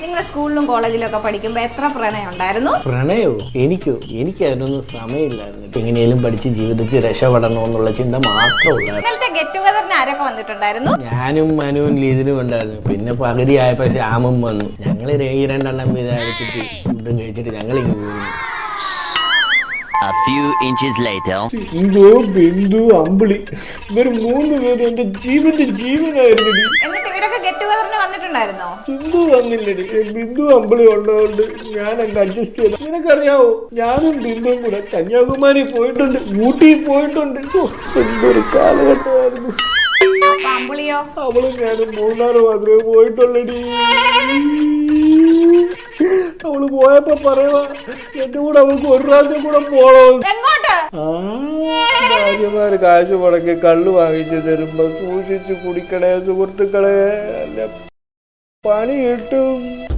നിങ്ങളുടെ സ്കൂളിലും കോളേജിലും ഒക്കെ പഠിക്കുമ്പോൾ എത്ര പ്രണയം ഉണ്ടായിരുന്നു? പ്രണയോ? എനിക്ക് അതിനൊന്നും സമയമില്ലായിരുന്നു. എങ്ങനെയും പഠിച്ച് ജീവിതത്തിൽ രക്ഷപ്പെടണമെന്നുള്ള ചിന്ത മാത്രമുള്ളൂ. ഇന്നലത്തെ ഗെറ്റ് ടുഗദറിന് ആരൊക്കെ വന്നിട്ടുണ്ടായിരുന്നു? ഞാനും മനുവും ലീതിനും ഉണ്ടായിരുന്നു. പിന്നെ പകുതി ആയപ്പോ ശ്യാമും വന്നു. ഞങ്ങൾ ഈ രണ്ടെണ്ണം വീതം അടിച്ചിട്ട് ഫുഡും കഴിച്ചിട്ട് ഞങ്ങളിങ്ങ് പോയിരുന്നു. A few inches later. Bindu, അമ്പിളി, ഇവർ 3 പേരും എന്റെ ജീവനായിരുന്നു. എന്നിട്ട് ഇവരൊക്കെ ഗെറ്റ് ടുഗദറിന് വന്നിട്ടുണ്ടായിരുന്നോ? ബിന്ദു വന്നില്ലടി. ബിന്ദു അമ്പിളി ഉള്ളതുകൊണ്ട് ഞാൻ അങ്ങ് അഡ്ജസ്റ്റ് ചെയ്തു. നിനക്കറിയാവോ, ഞാനും ബിന്ദുവും കൂടെ കന്യാകുമാരി പോയിട്ടുണ്ട്, ഊട്ടി പോയിട്ടുണ്ട്. എന്തൊരു കാലഘട്ടമായിരുന്നു. അമ്പിളിയോ? അവളും ഞാനും മൂന്നാറ് മാത്രമേ പോയിട്ടുള്ളടി. അവള് പോയപ്പോ പറയുവാ എന്റെ കൂടെ അവൾക്ക് ഒരു പ്രാവശ്യം കൂടെ പോണോ. ഭാര്യമാര് കാശ് മുടക്കി കള്ളു വാങ്ങിച്ചു തരുമ്പോ സൂക്ഷിച്ചു കുടിക്കണേ സുഹൃത്തുക്കളെ, അല്ല പണി കിട്ടും.